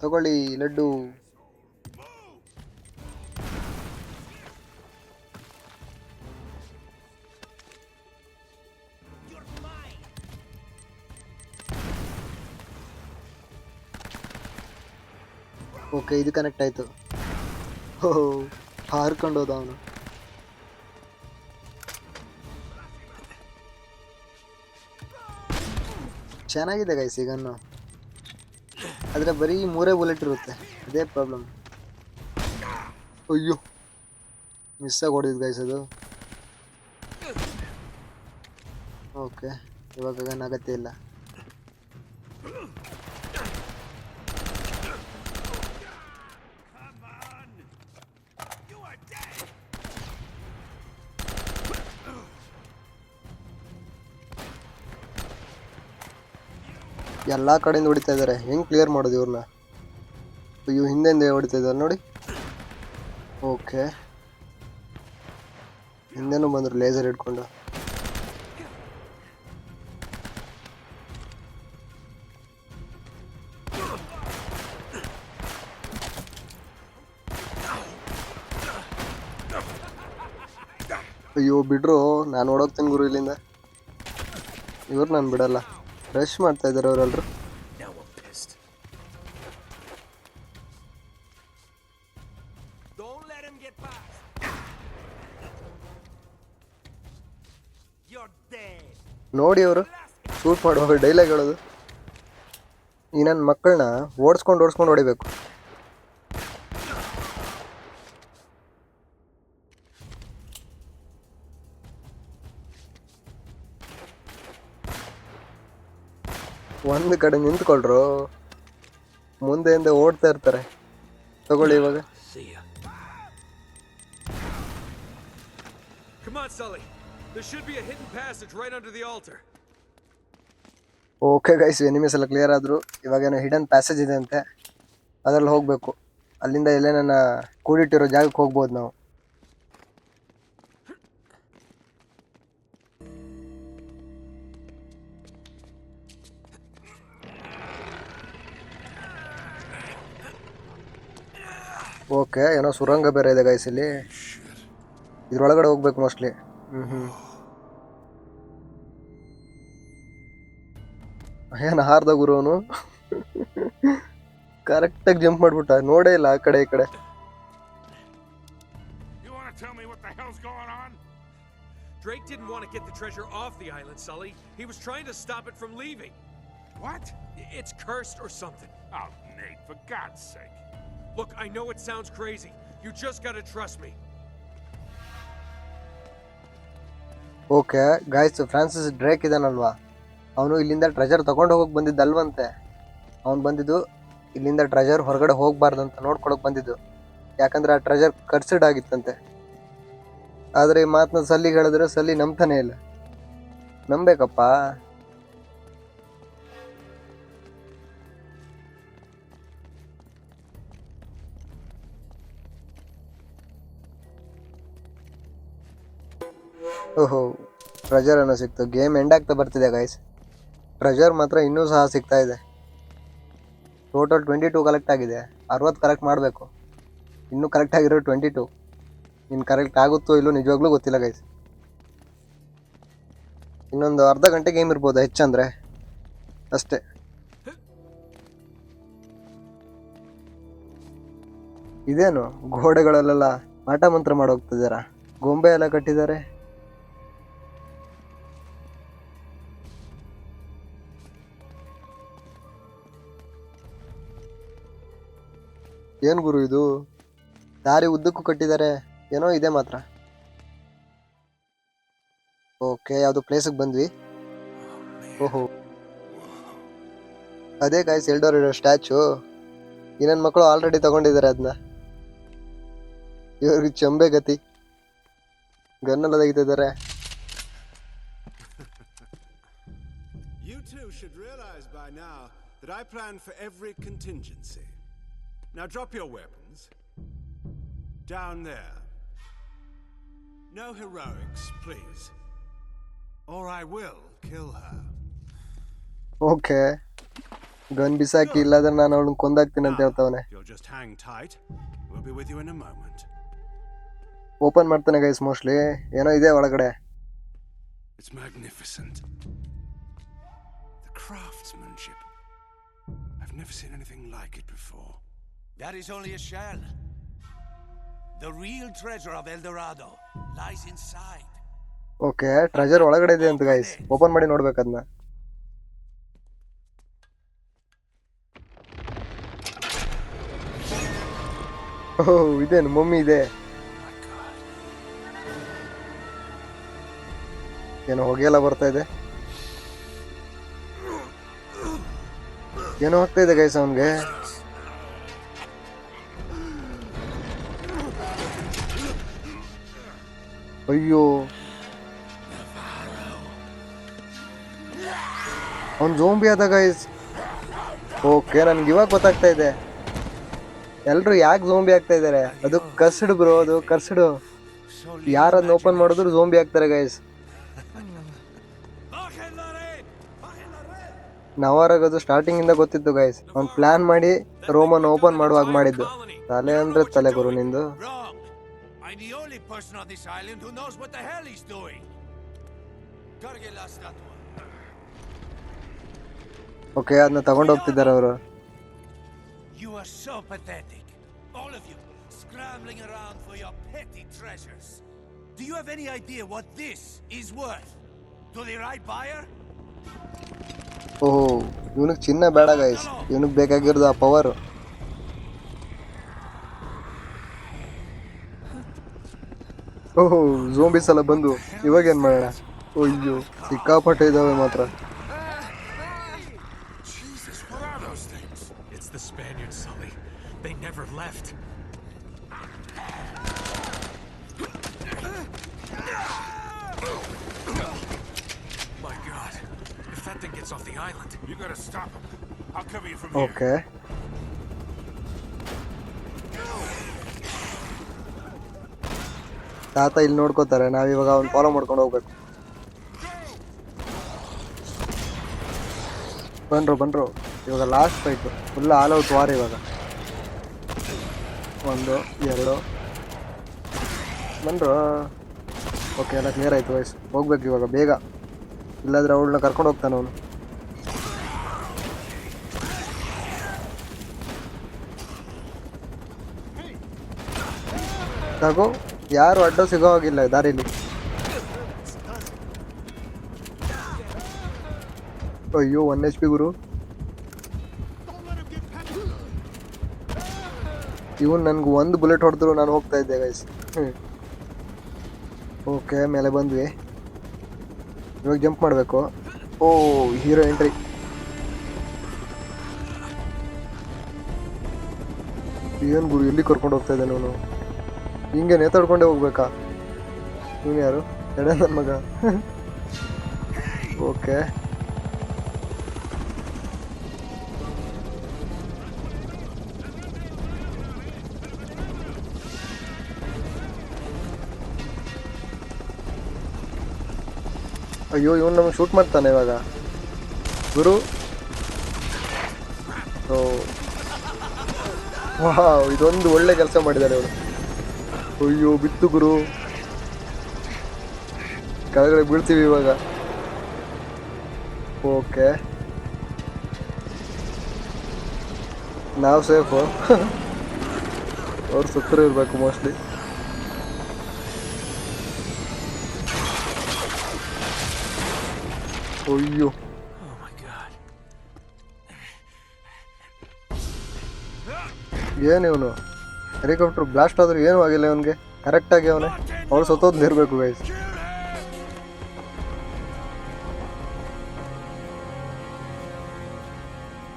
ತಗೊಳ್ಳಿ ಲಡ್ಡು. ಓಕೆ, ಇದು ಕನೆಕ್ಟ್ ಆಯಿತು. ಓಹೋ, ಹಾರ್ಕೊಂಡು ಹೋದ ಅವನು. ಚೆನ್ನಾಗಿದೆ ಗೈಸ್ ಈ ಗನ್ನು, ಆದರೆ ಬರೀ 3 ಬುಲೆಟ್ ಇರುತ್ತೆ, ಅದೇ ಪ್ರಾಬ್ಲಮ್. ಅಯ್ಯೋ, ಮಿಸ್ಸಾಗಿ ಹೊಡೆದಿದ್ದು ಗೈಸ್ ಅದು. ಓಕೆ, ಇವಾಗ ಗನ್ ಅಗತ್ಯ ಇಲ್ಲ. ಎಲ್ಲ ಕಡೆಯಿಂದ ಹೊಡಿತಾ ಇದ್ದಾರೆ, ಹೆಂಗೆ ಕ್ಲಿಯರ್ ಮಾಡೋದು ಇವ್ರನ್ನ? ಅಯ್ಯೋ, ಹಿಂದೆಂದೆ ಹೊಡಿತಾ ಇದ್ದಾರೆ ನೋಡಿ. ಓಕೆ, ಹಿಂದೆನೂ ಬಂದರು ಲೇಸರ್ ಹಿಡ್ಕೊಂಡು. ಅಯ್ಯೋ ಬಿಡ್ರು, ನಾನು ಓಡೋಗ್ತೀನಿ ಗುರು ಇಲ್ಲಿಂದ. ಇವ್ರು ನಾನು ಬಿಡಲ್ಲ, ರಶ್ ಮಾಡ್ತಾ ಇದ್ದಾರೆ ಅವರೆಲ್ಲರೂ. Now I'm pissed. Don't let him get past. You're dead. ನೋಡಿ ಅವರು ಶೂಟ್ ಮಾಡುವಾಗ ಡೈಲಾಗ್ ಹೇಳೋದು, ಈ ನನ್ನ ಮಕ್ಕಳನ್ನ ಓಡಿಸ್ಕೊಂಡು ಹೊಡಿಬೇಕು. ಒಂದು ಕಡೆ ನಿಂತ್ಕೊಳ್ರು, ಮುಂದೆಯಿಂದ ಓಡ್ತಾ ಇರ್ತಾರೆ. ತಗೊಳ್ಳಿ ಇವಾಗ. See ya. Come on, Sully. There should be a hidden passage right under the altar. Okay guys, enemies ಎಲ್ಲ ಕ್ಲಿಯರ್ ಆದರು. ಇವಾಗೇನೋ ಹಿಡನ್ ಪ್ಯಾಸೇಜ್ ಇದೆ ಅಂತೆ, ಅದರಲ್ಲಿ ಹೋಗಬೇಕು. ಅಲ್ಲಿಂದ ಎಲ್ಲೇನ ಕೂಡಿಟ್ಟಿರೋ ಜಾಗಕ್ಕೆ ಹೋಗ್ಬೋದು ನಾವು. ಓಕೆ, ಏನೋ ಸುರಂಗ ಬೇರೆ ಇದೆ ಗೈಸ್ ಇಲ್ಲಿ, ಇದ್ರೊಳಗಡೆ ಹೋಗ್ಬೇಕು ಮೋಸ್ಟ್ಲಿ. ಏನು ಹಾರ್ದ ಗುರು ಅವನು, ಕರೆಕ್ಟಾಗಿ ಜಂಪ್ ಮಾಡ್ಬಿಟ್ಟ, ನೋಡೇ ಇಲ್ಲ ಆ ಕಡೆ ಈ ಕಡೆ. You want to tell me what the hell's going on? Drake didn't want to get the treasure off the island, Sully. He was trying to stop it from leaving. What? It's cursed or something. Oh, Nate, for God's sake. Look, I know it sounds crazy. You just gotta trust me. Okay guys, Francis Drake ಇದಾನಲ್ವಾ, ಅವನು ಇಲ್ಲಿಂದ treasure ತಗೊಂಡು ಹೋಗಕ್ಕೆ ಬಂದಿದ್ದಲ್ವಂತೆ. ಅವ್ನು ಬಂದಿದ್ದು ಇಲ್ಲಿಂದ treasure ಹೊರಗಡೆ ಹೋಗ್ಬಾರ್ದಂತ ನೋಡ್ಕೊಳಕ್ಕೆ ಬಂದಿದ್ದು, ಯಾಕಂದ್ರೆ ಆ ಟ್ರೆಜರ್ ಕರ್ಸಿಡ್ ಆಗಿತ್ತಂತೆ. ಆದರೆ ಈ ಮಾತನ್ನ ಸಲ್ಲಿಗೆ ಹೇಳಿದ್ರೆ ಸಲ್ಲಿ ನಂಬ್ತಾನೆ ಇಲ್ಲ. ನಂಬೇಕಪ್ಪ. ಓಹೋ, ಟ್ರೆಜರ್ ಅನ್ನೋ ಸಿಕ್ತು. ಗೇಮ್ ಎಂಡ್ ಆಗ್ತಾ ಬರ್ತಿದೆ ಗೈಸ್, ಟ್ರೆಜರ್ ಮಾತ್ರ ಇನ್ನೂ ಸಹ ಸಿಗ್ತಾ ಇದೆ. ಟೋಟಲ್ 22 ಕಲೆಕ್ಟ್ ಆಗಿದೆ, 60 ಕಲೆಕ್ಟ್ ಮಾಡಬೇಕು. ಇನ್ನೂ ಕಲೆಕ್ಟ್ ಆಗಿರೋ 22. ಇನ್ನು ಕರೆಕ್ಟ್ ಆಗುತ್ತೋ ಇಲ್ಲೋ ನಿಜವಾಗ್ಲೂ ಗೊತ್ತಿಲ್ಲ ಗೈಸ್. ಇನ್ನೊಂದು ಅರ್ಧ ಗಂಟೆ ಗೇಮ್ ಇರ್ಬೋದು ಹೆಚ್ಚಂದ್ರೆ, ಅಷ್ಟೇ. ಇದೇನು ಗೋಡೆಗಳಲ್ಲೆಲ್ಲ ಆಟ ಮಂತ್ರ ಮಾಡೋಗ್ತಿದಾರ, ಗೊಂಬೆ ಎಲ್ಲ ಕಟ್ಟಿದ್ದಾರೆ. ಏನು ಗುರು ಇದು, ದಾರಿ ಉದ್ದಕ್ಕೂ ಕಟ್ಟಿದ್ದಾರೆ, ಏನೋ ಇದೆ ಮಾತ್ರ. ಓಕೆ, ಯಾವುದು ಪ್ಲೇಸಿಗೆ ಬಂದ್ವಿ. ಓಹೋ, ಅದೇ ಗಾಯ್ಸ್ ಎಲ್ಡೋರ್ ಇರೋ ಸ್ಟ್ಯಾಚು. ಈ ನನ್ನ ಮಕ್ಕಳು ಆಲ್ರೆಡಿ ತಗೊಂಡಿದ್ದಾರೆ ಅದನ್ನ. ಇವ್ರಿಗೆ ಚಂಬೆ ಗತಿ, ಗನ್ನೆಲ್ಲ ತೆಗಿತಿದ್ದಾರೆ. You two should realize by now that I plan for every contingency. Now drop your weapons. Down there. No heroics, please. Or I will kill her. Okay, gun ಬಿಸಾಕಿ, ಇಲ್ಲಾದ್ರೆ ನಾನು ಅವಳನ್ನ ಕೊಂದಾಕ್ತೀನಿ ಅಂತ ಹೇಳ್ತಾವನೆ. If you'll just hang tight, we'll be with you in a moment. Open ಮಾಡ್ತಾನೆ guys, mostly ಏನೋ ಇದೆ ಒಳಗಡೆ. It's magnificent. The craftsmanship. I've never seen anything like it before. That is only a shell. The real treasure of El Dorado lies inside. Okay, treasure ಒಳಗಡೆ ಇದೆ ಅಂತ guys. Open ಮಾಡಿ ನೋಡ್ಬೇಕು ಅದನ್ನ. ಓಹ್, ಇದೇನು ಮಮ್ಮಿ ಇದೆ. ಏನೋ ಹೊಗೆ ಎಲ್ಲ ಬರ್ತಾ ಇದೆ. ಏನೋ ಆಗ್ತಾ ಇದೆ ಗೈಸ್ ಅವನ್ಗೆ. ಅಯ್ಯೋ, ಅವ್ನು ಝೋಂಬಿ ಆದ ಗೈಸ್. ಓಕೆ, ನನ್ಗೆ ಇವಾಗ ಗೊತ್ತಾಗ್ತಾ ಇದೆ ಎಲ್ರು ಯಾಕೆ ಝೋಂಬಿ ಆಗ್ತಾ ಇದಾರೆ. ಅದು ಕರ್ಸ್ಡ್ ಬ್ರೋ, ಅದು ಕರ್ಸ್ಡ್. ಯಾರನ್ನ ಓಪನ್ ಮಾಡಿದ್ರು ಝೋಂಬಿ ಆಗ್ತಾರೆ ಗೈಸ್. ನವಾರಾಗದು ಸ್ಟಾರ್ಟಿಂಗ್ ಇಂದ ಗೊತ್ತಿತ್ತು ಗೈಸ್. ಅವ್ನು ಪ್ಲಾನ್ ಮಾಡಿ ರೋಮನ್ ಓಪನ್ ಮಾಡುವಾಗ ಮಾಡಿದ್ದು. ತಲೆ ಅಂದ್ರೆ ತಲೆ ಗುರು ನಿಂದು. Wrong. I'm the only person on this island who knows what the hell he's doing. Gotta get lost that one. Okay, ಅದನ್ನ ತಗೊಂಡು ಹೋಗ್ತಿದ್ದಾರೆ ಅವರು. You are so pathetic. All of you scrambling around for your petty treasures. Do you have any idea what this is worth? To the right buyer? ಓಹೋ, ಇವನಿಗೆ ಚಿನ್ನ ಬೇಡ guys, ಇವನಿಗೆ ಬೇಕಾಗಿರೋದು ಆ ಪವರ್. ಓಹೋ, ಝೋಂಬಿಸ್ ಎಲ್ಲ ಬಂದು ಇವಾಗ ಏನ್ ಮಾಡೋಣ. ಅಯ್ಯೋ, ಸಿಕ್ಕಾಪಟ್ಟೆ ಇದಾವೆ ಮಾತ್ರ. Jesus, what are those things? It's the Spaniards, Sully. They never left. My God, if that thing gets off the island. You gotta stop him. I'll cover you from okay, ತಾತ ಇಲ್ಲಿ ನೋಡ್ಕೋತಾರೆ. ನಾವಿವಾಗ ಅವ್ನು ಫಾಲೋ ಮಾಡ್ಕೊಂಡು ಹೋಗ್ಬೇಕು. ಬನ್ರು ಇವಾಗ last fight, full all out war. ಇವಾಗ 1 2 ಬನ್ರು. Okay, ಎಲ್ಲ ಕ್ಲಿಯರ್ ಆಯ್ತು ವಯಸ್ಸು. ಹೋಗ್ಬೇಕು ಇವಾಗ ಬೇಗ, ಇಲ್ಲಾದ್ರೆ ಅವಳನ್ನ ಕರ್ಕೊಂಡು ಹೋಗ್ತಾನೆ ಅವನು. ತಗೋ, ಯಾರು ಅಡ್ಡ ಸಿಗೋ ಹಾಗಿಲ್ಲ ದಾರಿಲಿ. ಅಯ್ಯೋ, 1 HP ಗುರು. ಇವನ್ ನನ್ಗೆ 1 ಬುಲೆಟ್ ಹೊಡೆದ್ರು ನಾನು ಹೋಗ್ತಾ ಇದ್ದೆ ಗೈಸ್. ಓಕೆ, ಮೇಲೆ ಬಂದ್ವಿ. ಇವಾಗ ಜಂಪ್ ಮಾಡಬೇಕು. ಓ, ಹೀರೋ ಎಂಟ್ರಿ. ಏನು ಗುರು, ಎಲ್ಲಿ ಕರ್ಕೊಂಡು ಹೋಗ್ತಾ ಇದ್ದಾನೆ ಅವನು? ಹಿಂಗೆ ನೇತಾಡ್ಕೊಂಡೇ ಹೋಗ್ಬೇಕಾ? ಇವನು ಯಾರು? ಎಡೆ ನನ್ನ ಮಗ. ಓಕೆ, ಅಯ್ಯೋ, ಇವನು ನಮಗೆ ಶೂಟ್ ಮಾಡ್ತಾನೆ ಇವಾಗ ಗುರು. ವಾವ್, ಇದೊಂದು ಒಳ್ಳೆ ಕೆಲಸ ಮಾಡಿದ್ದಾರೆ ಅವರು. ಅಯ್ಯೋ, ಬಿತ್ತು ಗುರು, ಕೆಳಗಡೆ ಬೀಳ್ತೀವಿ ಇವಾಗ. ಓಕೆ, ನಾವು ಸೇಫು. ಅವ್ರು ಸುತ್ತರೂ ಇರಬೇಕು ಮೋಸ್ಟ್ಲಿ. ಅಯ್ಯೋ, Oh my God. ಏನು ಇವನು ಹೆಲಿಕಾಪ್ಟರ್ ಬ್ಲಾಸ್ಟ್ ಆದ್ರೂ ಏನೂ ಆಗಿಲ್ಲ ಇವನಿಗೆ. ಕರೆಕ್ಟಾಗಿ ಅವನೇ ಅವ್ರು ಸತ್ತೋದ್ ಇರಬೇಕು ಗೈಸ್.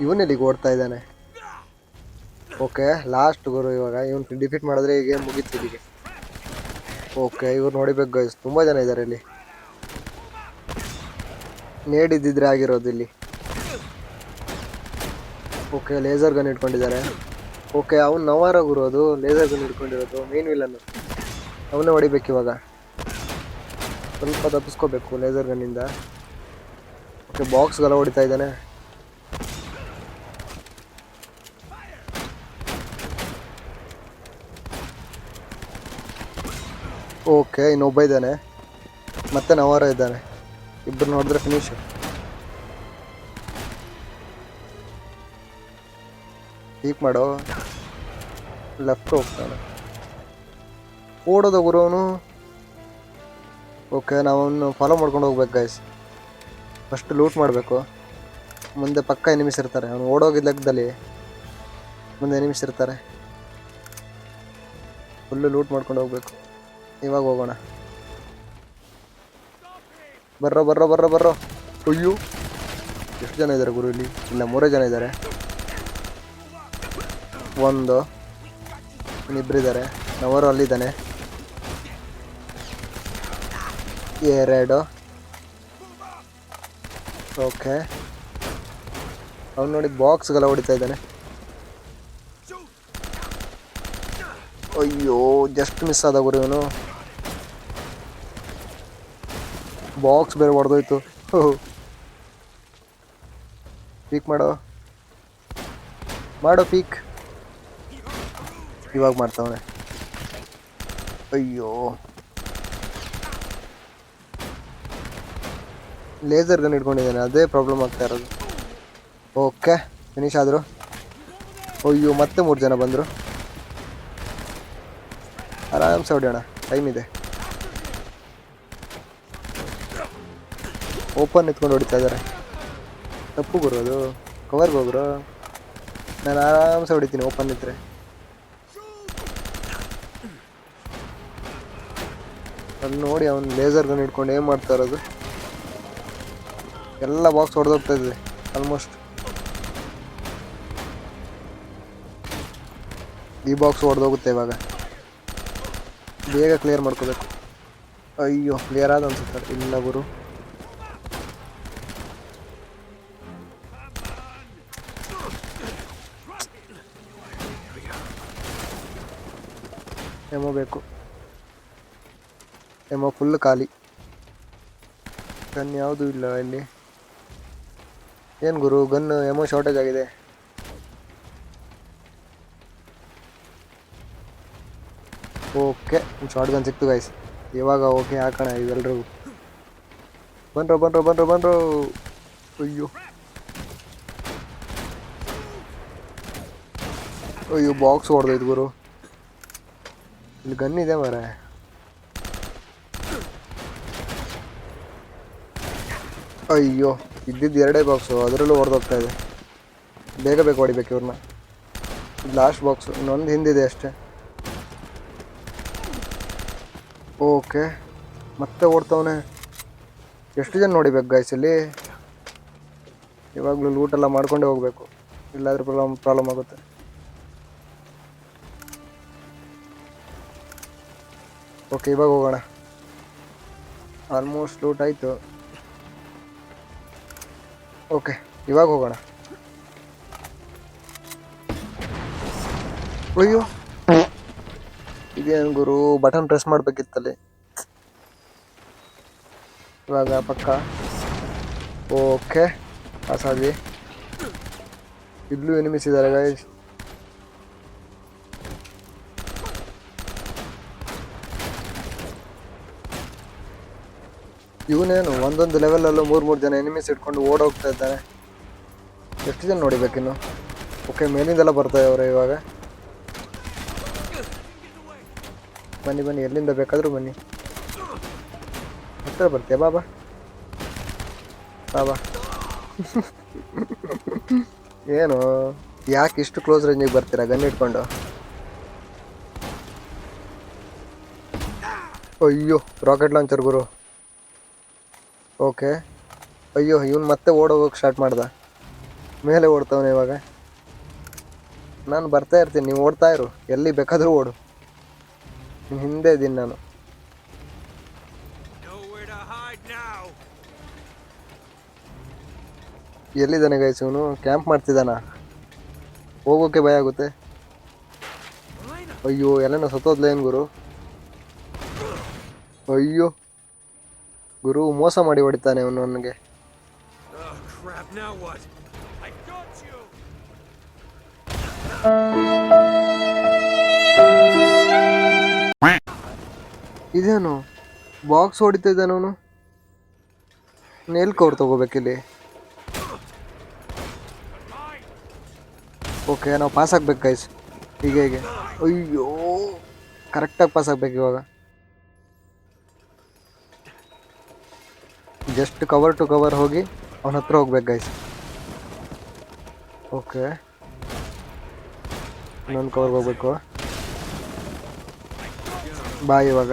ಇವನಿಲ್ಲಿಗೆ ಓಡ್ತಾ ಇದ್ದಾನೆ. ಓಕೆ, ಲಾಸ್ಟ್ ಗುರು. ಇವಾಗ ಇವನು ಡಿಫೀಟ್ ಮಾಡಿದ್ರೆ ಈಗ ಮುಗೀತು ಇಲ್ಲಿಗೆ. ಓಕೆ, ಇವ್ರು ನೋಡಿಬೇಕು ಗೈಸ್, ತುಂಬ ಜನ ಇದ್ದಾರೆ ಇಲ್ಲಿ. ನೇಡಿದ್ದಿದ್ರೆ ಆಗಿರೋದು ಇಲ್ಲಿ. ಓಕೆ, ಲೇಸರ್ ಗನ್ ಇಟ್ಕೊಂಡಿದ್ದಾರೆ. ಓಕೆ, ಅವ್ನು ನವಾರ ಗುರು, ಅದು ಲೇಸರ್ ಗನ್ ಇಟ್ಕೊಂಡಿರೋದು ಮೇನ್ ವಿಲನ್ನು. ಅವನ್ನೇ ಹೊಡಿಬೇಕು ಇವಾಗ. ಸ್ವಲ್ಪ ತಪ್ಪಿಸ್ಕೋಬೇಕು ಲೇಸರ್ ಗನ್ನಿಂದ. ಓಕೆ, ಬಾಕ್ಸ್ಗೆಲ್ಲ ಹೊಡಿತಾ ಇದ್ದಾನೆ. ಓಕೆ, ಇನ್ನೊಬ್ಬ ಇದ್ದಾನೆ, ಮತ್ತೆ ನವಾರ ಇದ್ದಾನೆ. ಇಬ್ಬರು ನೋಡಿದ್ರೆ ಫಿನಿಶ್. ಹೀಗೆ ಮಾಡೋ, ಲೆಫ್ಟ್ ಹೋಗ್ತಾನೆ. ಓಡೋದ ಗುರು ಅವನು. ಓಕೆ, ನಾವು ಅವನು ಫಾಲೋ ಮಾಡ್ಕೊಂಡು ಹೋಗ್ಬೇಕು ಗೈಸ್. ಫಸ್ಟ್ ಲೂಟ್ ಮಾಡಬೇಕು. ಮುಂದೆ ಪಕ್ಕ ಎನಿಮಿಸ್ ಇರ್ತಾರೆ. ಅವನು ಓಡೋಗಿದ್ದ ಲೆಕ್ಕದಲ್ಲಿ ಮುಂದೆ ಎನಿಮಿಸ್ ಇರ್ತಾರೆ. ಫುಲ್ಲು ಲೂಟ್ ಮಾಡ್ಕೊಂಡು ಹೋಗ್ಬೇಕು. ಇವಾಗ ಹೋಗೋಣ. ಬರ್ರೋ ಬರ್ರೋ ಬರ್ರೋ ಬರ್ರೋ. ಅಯ್ಯೋ, ಎಷ್ಟು ಜನ ಇದ್ದಾರೆ ಗುರು ಇಲ್ಲಿ? ಇಲ್ಲ, 3 ಜನ ಇದ್ದಾರೆ. ಒಂದು, ಇನ್ನಿಬ್ಬರಿದ್ದಾರೆ. ನವರು ಅಲ್ಲಿದ್ದಾನೆ. 2. ಓಕೆ, ಅವ್ನು ನೋಡಿ ಬಾಕ್ಸ್ಗೆಲ್ಲ ಹೊಡಿತಾ ಇದ್ದಾನೆ. ಅಯ್ಯೋ, ಜಸ್ಟ್ ಮಿಸ್ ಆದ ಗುರು ಇವನು. ಬಾಕ್ಸ್ ಬೇರೆ ಹೊಡೆದೋಯ್ತು. ಪೀಕ್ ಮಾಡೋ ಪೀಕ್. ಇವಾಗ ಮಾಡ್ತಾವನೆ. ಅಯ್ಯೋ, ಲೇಸರ್ ಗನ್ ಇಟ್ಕೊಂಡಿದ್ದಾನೆ, ಅದೇ ಪ್ರಾಬ್ಲಮ್ ಆಗ್ತಾ ಇರೋದು. ಓಕೆ, ಫಿನಿಶ್ ಆದರು. ಅಯ್ಯೋ, ಮತ್ತೆ 3 ಜನ ಬಂದರು. ಆರಾಮ್ಸೆ ಹೊಡೆಯೋಣ, ಟೈಮ್ ಇದೆ. ಓಪನ್ ಎತ್ಕೊಂಡು ಹೊಡಿತಾ ಇದ್ದಾರೆ. ತಪ್ಪು ಗುರು, ಅದು ಕವರ್ಗೆ ಹೋಗ್ರು. ನಾನು ಆರಾಮ್ಸೆ ಹೊಡಿತೀನಿ ಓಪನ್ ಇದ್ದರೆ. ಅಲ್ಲಿ ನೋಡಿ ಅವ್ನು ಲೇಸರ್ ಗನ್ ಹಿಡ್ಕೊಂಡು ಏನು ಮಾಡ್ತಾ ಇರೋದು. ಎಲ್ಲ ಬಾಕ್ಸ್ ಹೊಡೆದೋಗ್ತಾ ಇದೆ ಆಲ್ಮೋಸ್ಟ್. ಈ ಬಾಕ್ಸ್ ಹೊಡೆದೋಗುತ್ತೆ ಇವಾಗ. ಬೇಗ ಕ್ಲಿಯರ್ ಮಾಡ್ಕೋಬೇಕು. ಅಯ್ಯೋ, ಕ್ಲಿಯರ್ ಆದ ಅನ್ಸುತ್ತೆ. ಇಲ್ಲ ಗುರು, ಎಮೋ ಬೇಕು. ಎಮೋ ಫುಲ್ ಖಾಲಿ. ಗನ್ ಯಾವುದೂ ಇಲ್ಲ ಇಲ್ಲಿ. ಏನು ಗುರು, ಗನ್ ಎಮೋ ಶಾರ್ಟೇಜ್ ಆಗಿದೆ. ಓಕೆ, ಶಾರ್ಟ್ ಗನ್ ಸಿಕ್ತು ಗೈಸ್. ಇವಾಗ ಓಕೆ ಹಾಕೋಣ ಇವೆಲ್ರಿಗೂ. ಬನ್ರೋ. ಅಯ್ಯೋ ಬಾಕ್ಸ್ ಹೊಡೆದೈದು ಗುರು. ಇಲ್ಲಿ ಗನ್ ಇದೆ ಮರ. ಅಯ್ಯೋ, ಇದ್ದಿದ್ದು 2 ಬಾಕ್ಸು, ಅದರಲ್ಲೂ ಹೊಡೆದೋಗ್ತಾ ಇದೆ. ಬೇಗ ಹೊಡಿಬೇಕು ಇವ್ರನ್ನ. ಲಾಸ್ಟ್ ಬಾಕ್ಸು, ಇನ್ನೊಂದು ಹಿಂದಿದೆ ಅಷ್ಟೇ. ಓಕೆ, ಮತ್ತೆ ಓಡ್ತವನೆ. ಎಷ್ಟು ಜನ ನೋಡಿಬೇಕು ಗೈಸ್ ಇಲ್ಲಿ. ಇವಾಗಲೂ ಲೂಟೆಲ್ಲ ಮಾಡ್ಕೊಂಡೇ ಹೋಗಬೇಕು, ಇಲ್ಲಾಂದ್ರೆ ಪ್ರಾಬ್ಲಮ್ ಆಗುತ್ತೆ. ಓಕೆ, ಇವಾಗ ಹೋಗೋಣ. ಆಲ್ಮೋಸ್ಟ್ ಲೂಟ್ ಆಯಿತು. ಓಕೆ, ಇವಾಗ ಹೋಗೋಣ. ಅಯ್ಯೋ, ಇದೇನು ಗುರು, ಬಟನ್ ಪ್ರೆಸ್ ಮಾಡಬೇಕಿತ್ತಲ್ಲಿ. ಇವಾಗ ಪಕ್ಕ. ಓಕೆ, ಪಾಸಾದ್ವಿ. ಇಲ್ಲೂ ಎನಿಮಿಸ್ ಇದ್ದಾರೆ ಗೈಸ್. ಇವನೇನು ಒಂದೊಂದು ಲೆವೆಲಲ್ಲೂ 3 ಜನ ಎನಿಮಿಸ್ ಇಟ್ಕೊಂಡು ಓಡೋಗ್ತಾ ಇದ್ದಾರೆ. ಎಷ್ಟು ಜನ ನೋಡಿಬೇಕಿನ್ನು. ಓಕೆ, ಮೇಲಿಂದೆಲ್ಲ ಬರ್ತಾವೆ ಅವರೇ ಇವಾಗ. ಬನ್ನಿ, ಎಲ್ಲಿಂದ ಬೇಕಾದರೂ ಬನ್ನಿ. ಹತ್ತಿರ ಬರ್ತೀಯ ಬಾಬಾ. ಏನು, ಯಾಕೆ ಇಷ್ಟು ಕ್ಲೋಸ್ ರೇಂಜಿಗೆ ಬರ್ತೀರಾ ಗನ್ ಇಟ್ಕೊಂಡು? ಅಯ್ಯೋ, ರಾಕೆಟ್ ಲಾಂಚರ್ ಗುರು. ಓಕೆ, ಅಯ್ಯೋ, ಇವನು ಮತ್ತೆ ಓಡೋಗೋಕೆ ಸ್ಟಾರ್ಟ್ ಮಾಡ್ದ. ಮೇಲೆ ಓಡ್ತಾವನೆ ಇವಾಗ. ನಾನು ಬರ್ತಾ ಇರ್ತೀನಿ, ನೀವು ಓಡ್ತಾ ಇರು. ಎಲ್ಲಿ ಬೇಕಾದರೂ ಓಡು, ಹಿಂದೆ ಇದ್ದೀನಿ ನಾನು. ಎಲ್ಲಿದ್ದಾನೆ ಗೈಸ್ ಇವನು? ಕ್ಯಾಂಪ್ ಮಾಡ್ತಿದ್ದಾನ. ಹೋಗೋಕೆ ಭಯ ಆಗುತ್ತೆ. ಅಯ್ಯೋ, ಎಲ್ಲನೂ ಸತ್ತೋದ್ಲೇನು ಗುರು? ಅಯ್ಯೋ ಗುರು, ಮೋಸ ಮಾಡಿ ಹೊಡಿತಾನೆ ಅವನು ನನಗೆ. ಇದೇನು ಬಾಕ್ಸ್ ಹೊಡಿತಾ ಇದ್ದಾನೆ ಅವನು. ನೇಲ್ ಕವರ್ ತಗೋಬೇಕಿಲ್ಲಿ. ಓಕೆ, ನಾವು ಪಾಸ್ ಆಗ್ಬೇಕು ಗೈಸ್. ಹೀಗೆ ಅಯ್ಯೋ, ಕರೆಕ್ಟಾಗಿ ಪಾಸ್ ಆಗ್ಬೇಕು ಇವಾಗ. ಜಸ್ಟ್ ಕವರ್ ಟು ಕವರ್ ಹೋಗಿ ಅವನ ಹತ್ರ ಹೋಗ್ಬೇಕು ಗೈಸ್. ಓಕೆ, ಇನ್ನೊಂದು ಕವರ್ಗೆ ಹೋಗ್ಬೇಕು. ಬಾ ಇವಾಗ.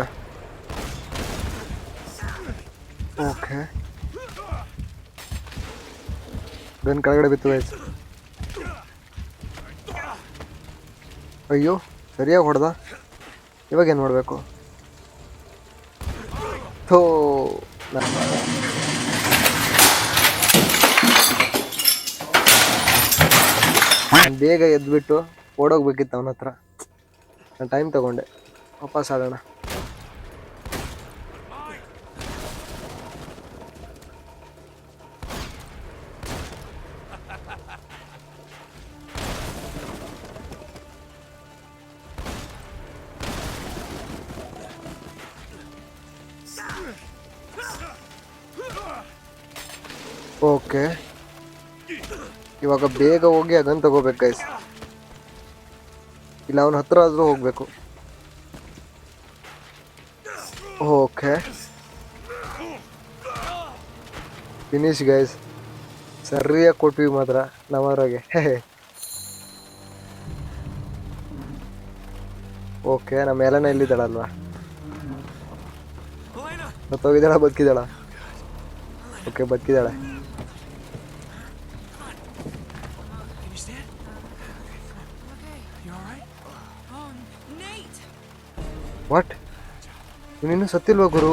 ಓಕೆ, ಗನ್ ಕೆಳಗಡೆ ಬಿತ್ತು ಗೈಸ್. ಅಯ್ಯೋ, ಸರಿಯಾಗಿ ಹೊಡೆದ. ಇವಾಗ ಏನು ಮಾಡಬೇಕು? ಥೋ, ಬೇಗ ಎದ್ಬಿಟ್ಟು ಓಡೋಗ್ಬೇಕಿತ್ತು ಅವನ ಹತ್ರ. ನಾನು ಟೈಮ್ ತಗೊಂಡೆ. ವಾಪಸ್ ಆಡೋಣ. ಓಕೆ, ಇವಾಗ ಬೇಗ ಹೋಗಿ ಅದನ್ನು ತಗೋಬೇಕು ಗೈಸ್. ಇಲ್ಲ ಅವನ ಹತ್ರ ಆದರೂ ಹೋಗಬೇಕು. Okay, finish guys. ಸರಿಯಾಗಿ ಕೊಟ್ವಿ ಮಾತ್ರ ನಮ್ಮವ್ರಿಗೆ. ಓಕೆ, ನಮ್ಮ ಎಲ್ಲನ ಎಲ್ಲಿದ್ದಾಳಲ್ವಾ? ಮತ್ತೋಗಿದ್ದಾಳ, ಬದುಕಿದ್ದಾಳ? ಓಕೆ, ಬದುಕಿದ್ದಾಳೆ. ವಾಟ್, ನೀನು ಸತ್ತಿಲ್ವಾ ಗುರು?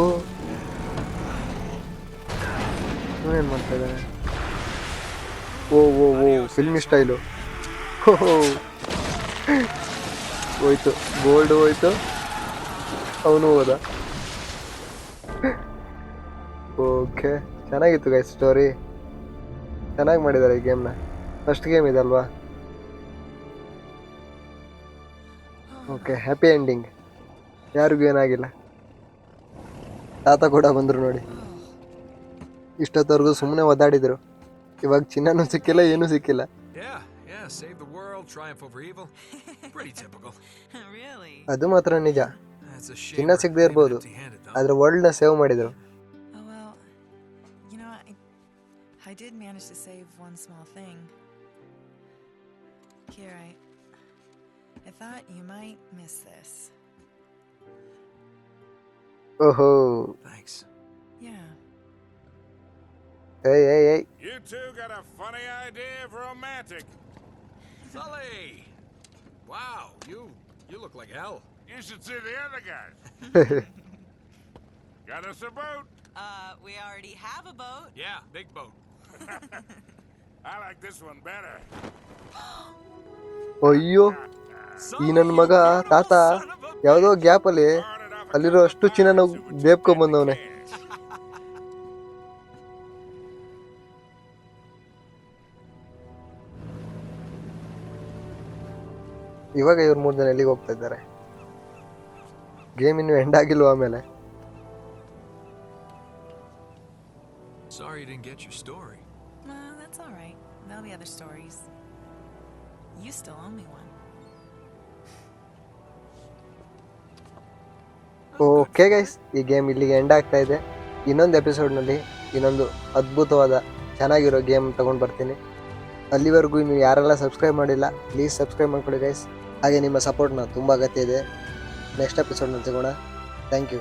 ಇವನೇನು ಮಾಡ್ತಾ ಇದ್ದಾನೆ? ಓ ಓ ಓ, ಫಿಲ್ಮಿ ಸ್ಟೈಲು. ಹೋಯ್ತು, ಗೋಲ್ಡ್ ಹೋಯ್ತು, ಅವನು ಹೋದ. ಓಕೆ, ಚೆನ್ನಾಗಿತ್ತು ಗೈಸ್ ಸ್ಟೋರಿ. ಚೆನ್ನಾಗಿ ಮಾಡಿದ್ದಾರೆ ಈ ಗೇಮ್ನ. ಫಸ್ಟ್ ಗೇಮ್ ಇದಲ್ವಾ? Okay, happy ending. ಯಾರಿಗೂ ಏನಾಗಿಲ್ಲ. ತಾತ ಕೂಡ ಬಂದರು ನೋಡಿ. ಇಷ್ಟೊತ್ತವರೆಗೂ ಸುಮ್ಮನೆ ಒದ್ದಾಡಿದ್ರು. ಇವಾಗ ಚಿನ್ನನೂ ಸಿಕ್ಕಿಲ್ಲ, ಏನೂ ಸಿಕ್ಕಿಲ್ಲ. Yeah, save the world, triumph over evil. Pretty typical. Really? ಅದು ಮಾತ್ರ ನಿಜ. That's a shame. ಚಿನ್ನ ಸಿಗದೆ ಇರ್ಬೋದು, ಆದ್ರೆ ವರ್ಲ್ಡ್ನ ಸೇವ್ ಮಾಡಿದ್ರು. Oh well, you know, I did manage to save one small thing. Here, I thought you might miss this. ಓಹೋ, Thanks. Yeah. ಏಯ್. You two got a funny idea of romantic. Sully! Wow, you look like hell. You should see the other guys. Got us a boat. We already have a boat. Yeah, big boat. I like this one better. ಅಯ್ಯೋ, ಈ ನನ್ನ ಮಗ ತಾತ ಯಾವುದೋ ಗ್ಯಾಪಲ್ಲಿ ಅಲ್ಲಿರೋ ಅಷ್ಟು ಚಿನ್ನ ಬೇಬ್ಕೊಂಡ್ಬಂದವನೆ. ಇವಾಗ ಇವ್ರು 3 ಜನ ಎಲ್ಲಿಗೆ ಹೋಗ್ತಾ ಇದ್ದಾರೆ? ಗೇಮ್ ಇನ್ನು ಎಂಡ್ ಆಗಿಲ್ವ? ಆಮೇಲೆ Sorry you didn't get your story. That's all right. There'll be other stories. You still owe me one. Okay guys, ಈ ಗೇಮ್ ಇಲ್ಲಿಗೆ ಎಂಡ್ ಆಗ್ತಾ ಇದೆ. ಇನ್ನೊಂದು ಎಪಿಸೋಡ್ನಲ್ಲಿ ಇನ್ನೊಂದು ಅದ್ಭುತವಾದ ಚೆನ್ನಾಗಿರೋ ಗೇಮ್ ತೊಗೊಂಡು ಬರ್ತೀನಿ. ಅಲ್ಲಿವರೆಗೂ ಇನ್ನು ಯಾರೆಲ್ಲ ಸಬ್ಸ್ಕ್ರೈಬ್ ಮಾಡಿಲ್ಲ, ಪ್ಲೀಸ್ ಸಬ್ಸ್ಕ್ರೈಬ್ ಮಾಡ್ಕೊಳ್ಳಿ ಗೈಸ್. ಹಾಗೆ ನಿಮ್ಮ ಸಪೋರ್ಟ್ನ ತುಂಬ ಅಗತ್ಯ ಇದೆ. ನೆಕ್ಸ್ಟ್ ಎಪಿಸೋಡ್ನಲ್ಲಿ ಸಿಗೋಣ. Thank you.